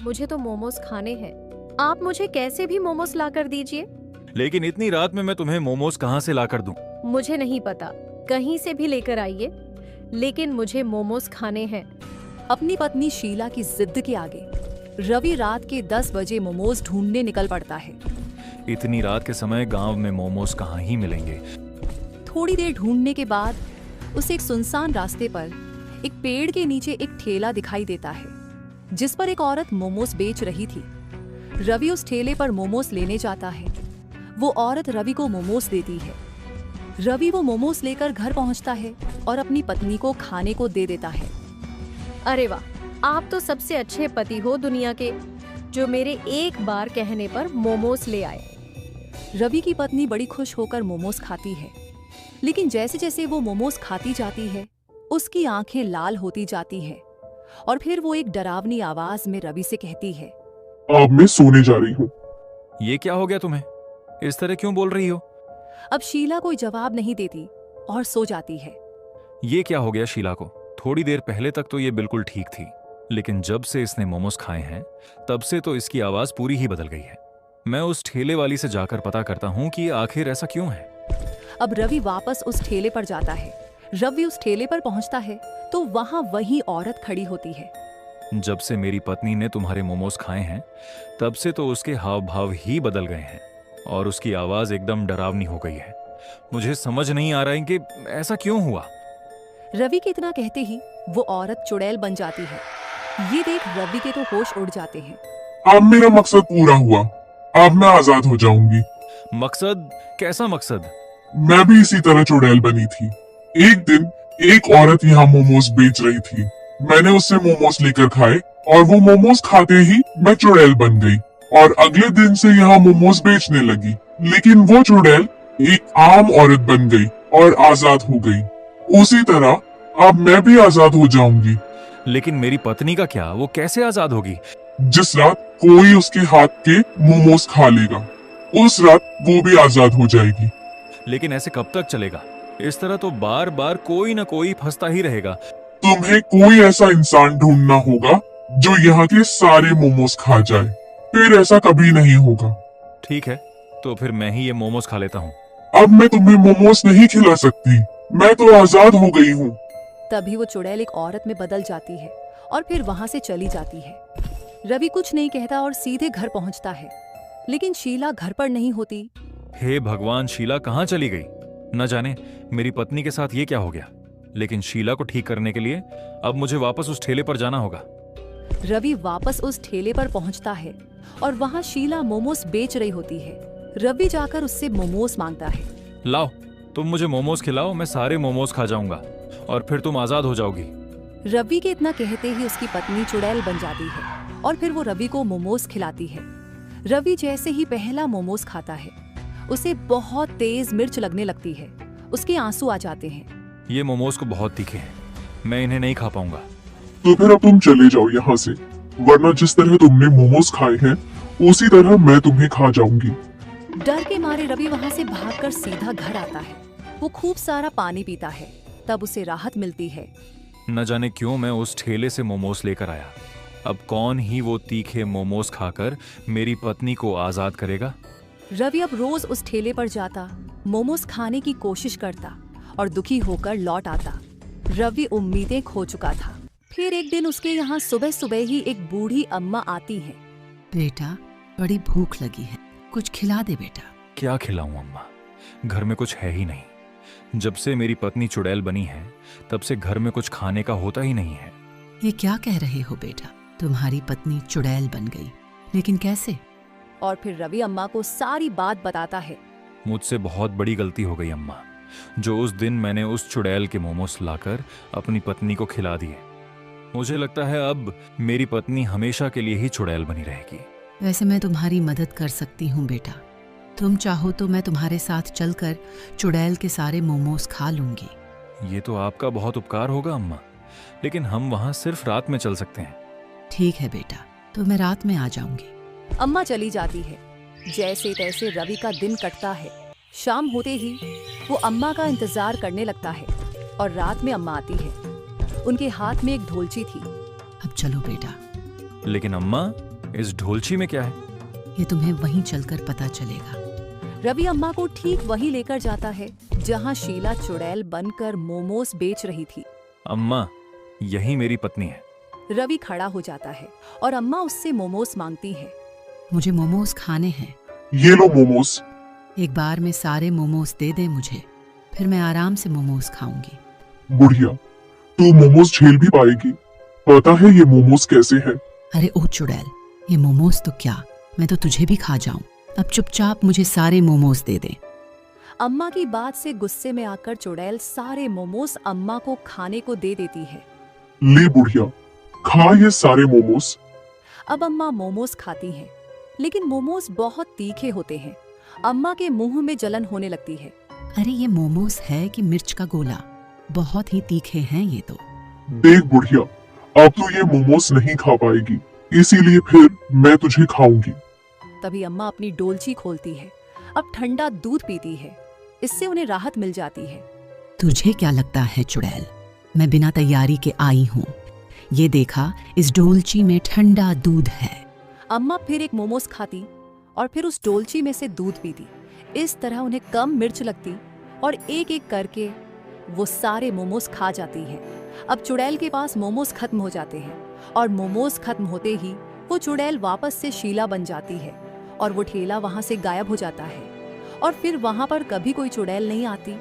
मुझे तो मोमोज खाने हैं। आप मुझे कैसे भी मोमोज ला कर दीजिए। लेकिन इतनी रात में मैं तुम्हें मोमोज कहाँ से ला कर दूं? मुझे नहीं पता, कहीं से भी लेकर आइए, लेकिन मुझे मोमोज खाने हैं। अपनी पत्नी शीला की जिद के आगे रवि रात के 10 बजे मोमोज ढूंढने निकल पड़ता है। इतनी रात के समय गांव में मोमोज कहाँ ही मिलेंगे। थोड़ी देर ढूंढने के बाद उसे एक सुनसान रास्ते पर एक पेड़ के नीचे एक ठेला दिखाई देता है, जिस पर एक औरत मोमोज बेच रही थी। रवि उस ठेले पर मोमोज लेने जाता है। वो औरत रवि को मोमोज देती है। रवि वो मोमोज लेकर घर पहुंचता है और अपनी पत्नी को खाने को दे देता है। अरे वाह, आप तो सबसे अच्छे पति हो दुनिया के, जो मेरे एक बार कहने पर मोमोज ले आए। रवि की पत्नी बड़ी खुश होकर मोमोज खाती है, लेकिन जैसे जैसे वो मोमोज खाती जाती है उसकी आंखें लाल होती जाती हैं और फिर वो एक डरावनी आवाज में रवि से कहती है, अब मैं सोने जा रही हूँ। ये क्या हो गया तुम्हें? इस तरह क्यों बोल रही हो? अब शीला कोई जवाब नहीं देती और सो जाती है। ये क्या हो गया शीला को? थोड़ी देर पहले तक तो ये बिल्कुल ठीक थी, लेकिन जब से इसने मोमोज खाए हैं तब से तो इसकी आवाज पूरी ही बदल गई है। मैं उस ठेले वाली से जाकर पता करता हूँ कि आखिर ऐसा क्यों है। अब रवि वापस उस ठेले पर जाता है। रवि उस ठेले पर पहुंचता है तो वहां वही औरत खड़ी होती है। जब से मेरी पत्नी ने तुम्हारे मोमोज खाए हैं तब से तो उसके हाव भाव ही बदल गए हैं और उसकी आवाज एकदम डरावनी हो गई है। मुझे समझ नहीं आ रहा है कि ऐसा क्यों हुआ। रवि के इतना कहते ही वो औरत चुड़ैल बन जाती है। ये देख रवि के तो होश उड़ जाते हैं। अब मेरा मकसद पूरा हुआ, अब मैं आजाद हो जाऊंगी। मकसद? कैसा मकसद? मैं भी इसी तरह चुड़ैल बनी थी। एक दिन एक औरत यहाँ मोमोज बेच रही थी। मैंने उससे मोमोज लेकर खाए और वो मोमोज खाते ही मैं चुड़ैल बन गई और अगले दिन से यहाँ मोमोज बेचने लगी। लेकिन वो चुड़ैल एक आम औरत बन गई और आजाद हो गई। उसी तरह अब मैं भी आजाद हो जाऊंगी। लेकिन मेरी पत्नी का क्या? वो कैसे आजाद होगी? जिस रात कोई उसके हाथ के मोमोज खा लेगा उस रात वो भी आजाद हो जाएगी। लेकिन ऐसे कब तक चलेगा? इस तरह तो बार बार कोई ना कोई फंसता ही रहेगा। तुम्हें कोई ऐसा इंसान ढूंढना होगा जो यहाँ के सारे मोमोज खा जाए, फिर ऐसा कभी नहीं होगा। ठीक है, तो फिर मैं ही ये मोमोज खा लेता हूँ। अब मैं तुम्हें मोमोज नहीं खिला सकती, मैं तो आजाद हो गई हूँ। तभी वो चुड़ैल एक औरत में बदल जाती है और फिर वहां से चली जाती है। रवि कुछ नहीं कहता और सीधे घर पहुंचता है, लेकिन शीला घर पर नहीं होती। हे भगवान, शीला कहाँ चली गई? न जाने मेरी पत्नी के साथ ये क्या हो गया। लेकिन शीला को ठीक करने के लिए अब मुझे वापस उस ठेले पर जाना होगा। रवि वापस उस ठेले पर पहुंचता है और वहां शीला मोमोज बेच रही होती है। रवि जाकर उससे मोमोज मांगता है। लाओ, तुम मुझे मोमोज खिलाओ, मैं सारे मोमोज खा जाऊंगा और फिर तुम आजाद हो जाओगी। रवि के इतना कहते ही उसकी पत्नी चुड़ैल बन जाती है और फिर वो रवि को मोमोज खिलाती है। रवि जैसे ही पहला मोमोज खाता है उसे बहुत तेज मिर्च लगने लगती है। उसके आंसू आ जाते हैं। ये मोमोज को बहुत तीखे हैं, मैं इन्हें नहीं खा पाऊंगा। तो फिर अब तुम चले जाओ यहाँ से, वरना जिस तरह तुमने मोमोज खाए हैं उसी तरह मैं तुम्हें खा जाऊंगी। डर के मारे रवि वहाँ से भागकर सीधा घर आता है। वो खूब सारा पानी पीता है, तब उसे राहत मिलती है। न जाने क्यों मैं उस ठेले से मोमोज लेकर आया। अब कौन ही वो तीखे मोमोज खाकर मेरी पत्नी को आजाद करेगा। रवि अब रोज उस ठेले पर जाता, मोमोज खाने की कोशिश करता और दुखी होकर लौट आता। रवि उम्मीदें खो चुका था। फिर एक दिन उसके यहाँ सुबह सुबह ही एक बूढ़ी अम्मा आती है। बेटा, बड़ी भूख लगी है, कुछ खिला दे बेटा। क्या खिलाऊं अम्मा, घर में कुछ है ही नहीं। जब से मेरी पत्नी चुड़ैल बनी है तब से घर में कुछ खाने का होता ही नहीं है। ये क्या कह रहे हो बेटा? तुम्हारी पत्नी चुड़ैल बन गई, लेकिन कैसे? और फिर रवि अम्मा को सारी बात बताता है। मुझसे बहुत बड़ी गलती हो गई अम्मा, जो उस दिन मैंने उस चुड़ैल के मोमोज लाकर अपनी पत्नी को खिला दिए। मुझे लगता है अब मेरी पत्नी हमेशा के लिए ही चुड़ैल बनी रहेगी। वैसे मैं तुम्हारी मदद कर सकती हूँ बेटा। तुम चाहो तो मैं तुम्हारे साथ चलकर चुड़ैल के सारे मोमोज खा लूंगी। ये तो आपका बहुत उपकार होगा अम्मा, लेकिन हम वहाँ सिर्फ रात में चल सकते हैं। ठीक है बेटा, तो मैं रात में आ जाऊंगी। अम्मा चली जाती है। जैसे तैसे रवि का दिन कटता है। शाम होते ही वो अम्मा का इंतजार करने लगता है और रात में अम्मा आती है। उनके हाथ में एक ढोलची थी। अब चलो बेटा। लेकिन अम्मा, इस ढोलची में क्या है? ये तुम्हें वहीं चलकर पता चलेगा। रवि अम्मा को ठीक वहीं लेकर जाता है जहां शीला चुड़ैल बनकर मोमोज बेच रही थी। अम्मा, यही मेरी पत्नी है। रवि खड़ा हो जाता है और अम्मा उससे मोमोज मांगती है। मुझे मोमोज खाने हैं। ये लो मोमोस। एक बार में सारे मोमोज दे दे मुझे, फिर मैं आराम से मोमोज खाऊंगी। बुढ़िया, तू मोमोस झेल भी पाएगी? पता है ये मोमोस कैसे है? अरे ओ चुड़ैल, ये मोमोज तो क्या, मैं तो तुझे भी खा जाऊं। अब चुपचाप मुझे सारे मोमोज दे दे। अम्मा की बात से गुस्से में आकर चुड़ैल सारे मोमोज अम्मा को खाने को दे देती है। ले बुढ़िया, खा ये सारे मोमोस। अब अम्मा मोमोज खाती हैं, लेकिन मोमोज बहुत तीखे होते हैं। अम्मा के मुंह में जलन होने लगती है। अरे ये मोमोज है कि मिर्च का गोला? बहुत ही तीखे हैं ये तो। देख बुढ़िया, अब तो ये मोमोस नहीं खा पाएगी, इसीलिए फिर मैं तुझे खाऊंगी। तभी अम्मा अपनी डोलची खोलती है। अब ठंडा दूध पीती है। इससे उन्हें राहत मिल जाती है। तुझे क्या लगता है चुड़ैल, मैं बिना तैयारी के आई हूँ? ये देखा, इस डोलची में ठंडा दूध है। अम्मा फिर एक मोमोज खाती और फिर उस डोलची में से दूध पीती। इस तरह उन्हें कम मिर्च लगती और एक एक करके वो सारे मोमोज खा जाती है। अब चुड़ैल के पास मोमोज खत्म हो जाते हैं और मोमोज खत्म होते ही वो चुड़ैल वापस से शीला बन जाती है और वो ठेला वहां से गायब हो जाता है। और फिर वहां पर कभी कोई चुड़ैल नहीं आती